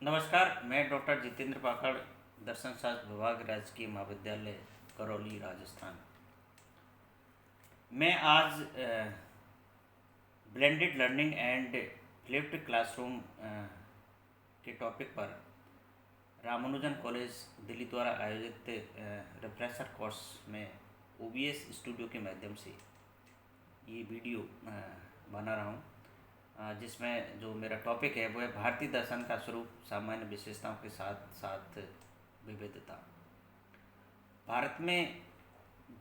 नमस्कार, मैं डॉक्टर जितेंद्र पाकड़, दर्शन शास्त्र विभाग, राजकीय महाविद्यालय करौली, राजस्थान। मैं आज blended learning and flipped classroom के टॉपिक पर रामानुजन कॉलेज दिल्ली द्वारा आयोजित रिफ्रेशर कोर्स में ओबीएस स्टूडियो के माध्यम से ये वीडियो बना रहा हूँ, जिसमें जो मेरा टॉपिक है वो है भारतीय दर्शन का स्वरूप, सामान्य विशेषताओं के साथ साथ विविधता। भारत में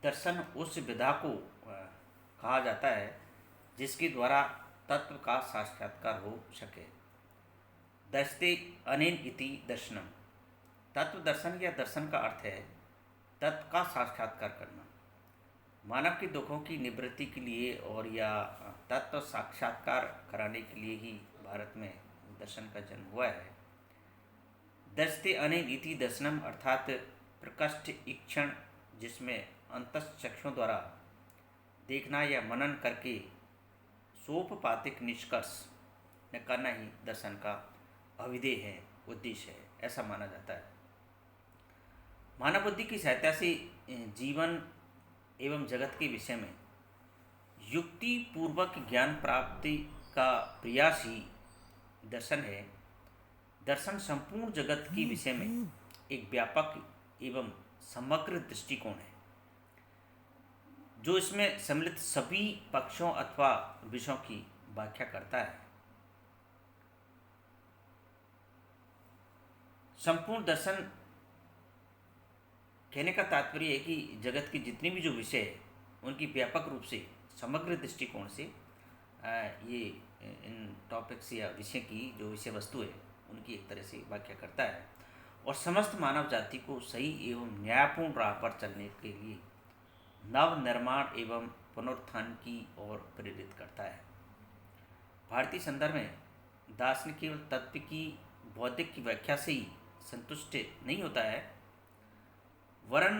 दर्शन उस विधा को कहा जाता है जिसके द्वारा तत्व का साक्षात्कार हो सके। दर्शते अनेन इति दर्शनम। तत्व दर्शन या दर्शन का अर्थ है तत्व का साक्षात्कार करना। मानव के दुखों की निवृत्ति के लिए और या तत्व साक्षात्कार कराने के लिए ही भारत में दर्शन का जन्म हुआ है। दर्शते अनेन इति दर्शनम अर्थात प्रकृष्ट ईक्षण, जिसमें अंतःचक्षुओं द्वारा देखना या मनन करके सोपपातिक निष्कर्ष न करना ही दर्शन का अभिधेय है, उद्देश्य है, ऐसा माना जाता है। मानव बुद्धि की सहायता से जीवन एवं जगत के विषय में युक्ति पूर्वक ज्ञान प्राप्ति का प्रयास ही दर्शन है। दर्शन संपूर्ण जगत के विषय में एक व्यापक एवं समग्र दृष्टिकोण है, जो इसमें सम्मिलित सभी पक्षों अथवा विषयों की व्याख्या करता है। संपूर्ण दर्शन कहने का तात्पर्य है कि जगत के जितने भी जो विषय है उनकी व्यापक रूप से समग्र दृष्टिकोण से ये इन टॉपिक्स या विषय की जो विषय वस्तु है उनकी एक तरह से व्याख्या करता है और समस्त मानव जाति को सही एवं न्यायपूर्ण राह पर चलने के लिए नव निर्माण एवं पुनरुत्थान की ओर प्रेरित करता है। भारतीय संदर्भ में दार्शनिक ने केवल तत्व की बौद्धिक की व्याख्या से ही संतुष्ट नहीं होता है, वरन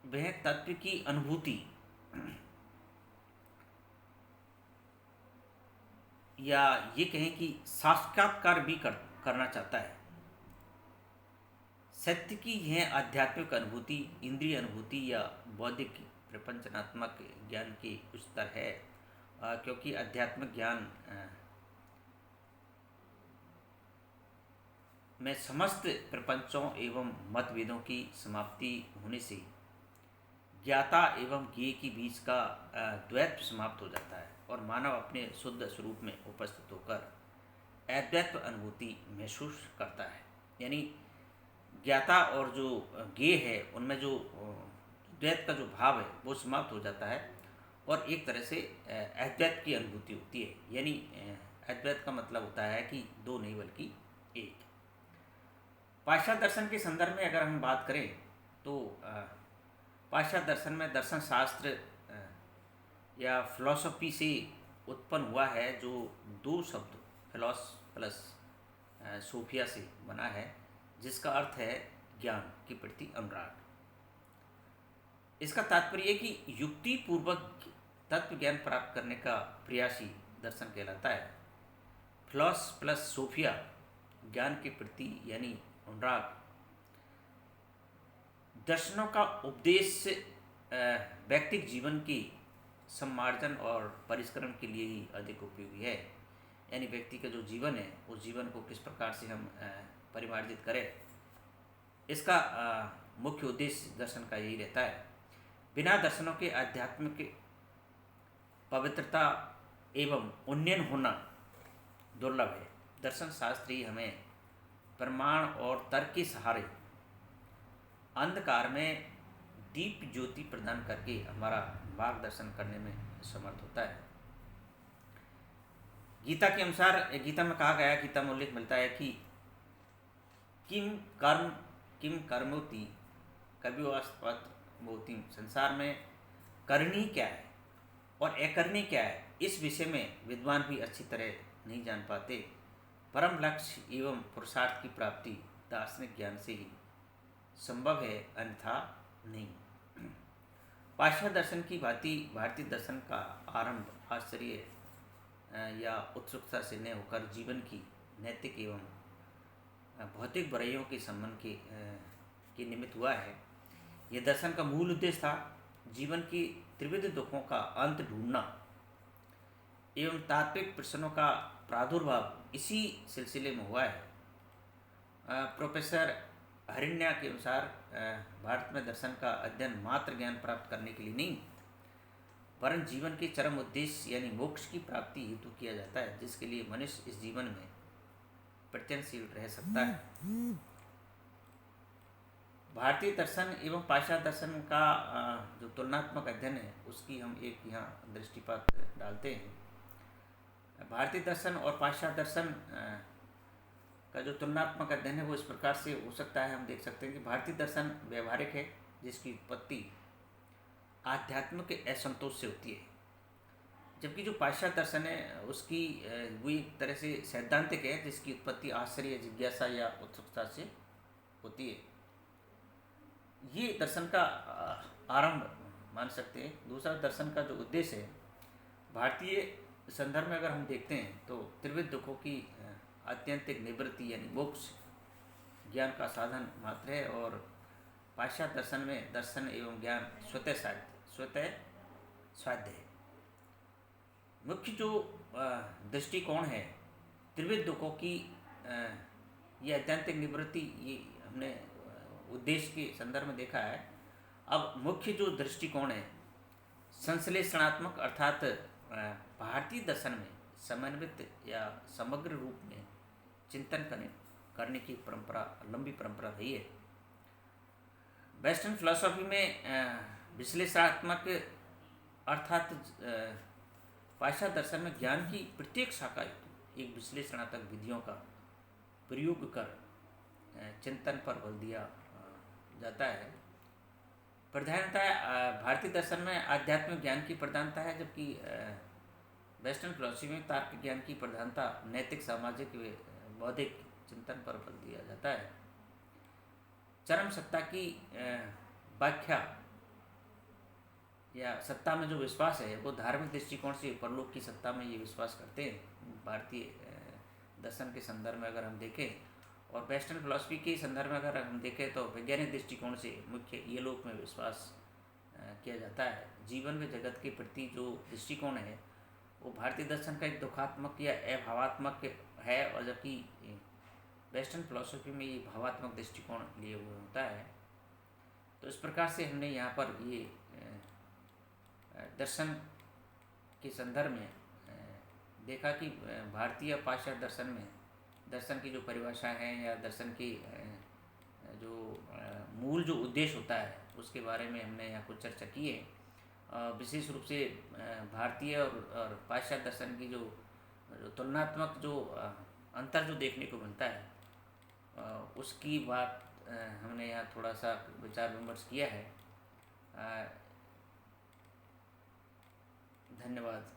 वह तत्व की अनुभूति या ये कहें कि साक्षात्कार भी करना चाहता है। सत्य की यह आध्यात्मिक अनुभूति इंद्रिय अनुभूति या बौद्धिक प्रपंचनात्मक ज्ञान की उच्च स्तर है, क्योंकि आध्यात्मिक ज्ञान में समस्त प्रपंचों एवं मतभेदों की समाप्ति होने से ज्ञाता एवं ज्ञेय के बीच का द्वैत समाप्त हो जाता है और मानव अपने शुद्ध स्वरूप में उपस्थित होकर अद्वैत अनुभूति महसूस करता है। यानी ज्ञाता और जो ज्ञेय है उनमें जो द्वैत का जो भाव है वो समाप्त हो जाता है और एक तरह से अद्वैत की अनुभूति होती है। यानी अद्वैत का मतलब होता है कि दो नहीं बल्कि एक। पाश्चात्य दर्शन के संदर्भ में अगर हम बात करें तो पाश्चात्य दर्शन में दर्शन शास्त्र या फिलॉसफी से उत्पन्न हुआ है, जो दो शब्द फिलॉस प्लस सोफिया से बना है, जिसका अर्थ है ज्ञान के प्रति अनुराग। इसका तात्पर्य है कि युक्ति पूर्वक तत्व ज्ञान प्राप्त करने का प्रयास ही दर्शन कहलाता है। फिलॉस प्लस सोफिया ज्ञान के प्रति यानी अनुराग। दर्शनों का उपदेश व्यक्तिगत जीवन की सम्मार्जन और परिष्करण के लिए ही अधिक उपयोगी है। यानी व्यक्ति का जो जीवन है उस जीवन को किस प्रकार से हम परिमार्जित करें, इसका मुख्य उद्देश्य दर्शन का यही रहता है। बिना दर्शनों के आध्यात्मिक पवित्रता एवं उन्नयन होना दुर्लभ है। दर्शन शास्त्र ही हमें प्रमाण और तर्क के सहारे अंधकार में दीप ज्योति प्रदान करके हमारा मार्गदर्शन करने में समर्थ होता है। गीता के अनुसार, गीता में कहा गया, गीता में उल्लेख मिलता है कि किम कर्मोति कविवास्पत मोति। संसार में करनी क्या है और अकरनी क्या है, इस विषय में विद्वान भी अच्छी तरह नहीं जान पाते। परम लक्ष्य एवं पुरुषार्थ की प्राप्ति दार्शनिक ज्ञान से ही संभव है, अन्यथा नहीं। पाश्चात्य दर्शन की भांति भारतीय दर्शन का आरंभ आश्चर्य या उत्सुकता से न होकर जीवन की नैतिक एवं भौतिक बुराइयों के संबंध के निमित्त हुआ है। यह दर्शन का मूल उद्देश्य था जीवन की त्रिविध दुखों का अंत ढूंढना एवं तात्विक प्रश्नों का प्रादुर्भाव इसी सिलसिले में हुआ है। प्रोफेसर हरिण्या के अनुसार भारत में दर्शन का अध्ययन मात्र ज्ञान प्राप्त करने के लिए नहीं, वरन जीवन के चरम उद्देश्य यानी मोक्ष की प्राप्ति हेतु किया जाता है, जिसके लिए मनुष्य इस जीवन में प्रत्यनशील रह सकता है। भारतीय दर्शन एवं पाश्चात्य दर्शन का जो तुलनात्मक अध्ययन है उसकी हम एक यहाँ दृष्टिपात डालते हैं। भारतीय दर्शन और पाश्चात्य दर्शन का जो तुलनात्मक अध्ययन है वो इस प्रकार से हो सकता है। हम देख सकते हैं कि भारतीय दर्शन व्यवहारिक है, जिसकी उत्पत्ति आध्यात्म के असंतोष से होती है, जबकि जो पाश्चात्य दर्शन है उसकी वो एक तरह से सैद्धांतिक है, जिसकी उत्पत्ति आश्चर्य, जिज्ञासा या उत्सुकता से होती है। ये दर्शन का आरंभ मान सकते हैं। दूसरा, दर्शन का जो उद्देश्य है भारतीय संदर्भ में अगर हम देखते हैं तो त्रिविध दुखों की आत्यंतिक निवृत्ति यानी मोक्ष ज्ञान का साधन मात्र है, और पाश्चात्य दर्शन में दर्शन एवं ज्ञान स्वतः साध्य है। मुख्य जो दृष्टिकोण है त्रिविध दुखों की ये आत्यंतिक निवृत्ति, ये हमने उद्देश्य के संदर्भ में देखा है। अब मुख्य जो दृष्टिकोण है संश्लेषणात्मक, अर्थात भारतीय दर्शन में समन्वित या समग्र रूप में चिंतन करने की परंपरा, लंबी परंपरा रही है। वेस्टर्न फिलॉसफी में विश्लेषणात्मक अर्थात पाश्चात्य दर्शन में ज्ञान की प्रत्येक शाखा एक विश्लेषणात्मक विधियों का प्रयोग कर चिंतन पर बल दिया जाता है। प्रधानता भारतीय दर्शन में आध्यात्मिक ज्ञान की प्रधानता है, जबकि वेस्टर्न फिलॉसफी में तार्किक ज्ञान की प्रधानता, नैतिक, सामाजिक व बौद्धिक चिंतन पर बल दिया जाता है। चरम सत्ता की व्याख्या या सत्ता में जो विश्वास है वो धार्मिक दृष्टिकोण से परलोक की सत्ता में ये विश्वास करते हैं भारतीय दर्शन के संदर्भ में अगर हम देखें, और वेस्टर्न फिलॉसफी के संदर्भ में अगर हम देखें तो वैज्ञानिक दृष्टिकोण से मुख्य ये लोक में विश्वास किया जाता है। जीवन में जगत के प्रति जो दृष्टिकोण है वो भारतीय दर्शन का एक दुखात्मक या अभावात्मक है, और जबकि वेस्टर्न फिलॉसफी में ये भावात्मक दृष्टिकोण लिए हुए होता है। तो इस प्रकार से हमने यहाँ पर ये दर्शन के संदर्भ में देखा कि भारतीय पाश्चात्य दर्शन में दर्शन की जो परिभाषा है या दर्शन की जो मूल जो उद्देश्य होता है उसके बारे में हमने यहाँ कुछ चर्चा की है। विशेष रूप से भारतीय और पाश्चात्य दर्शन की जो तुलनात्मक जो अंतर जो देखने को मिलता है उसकी बात हमने यहाँ थोड़ा सा विचार विमर्श किया है। धन्यवाद।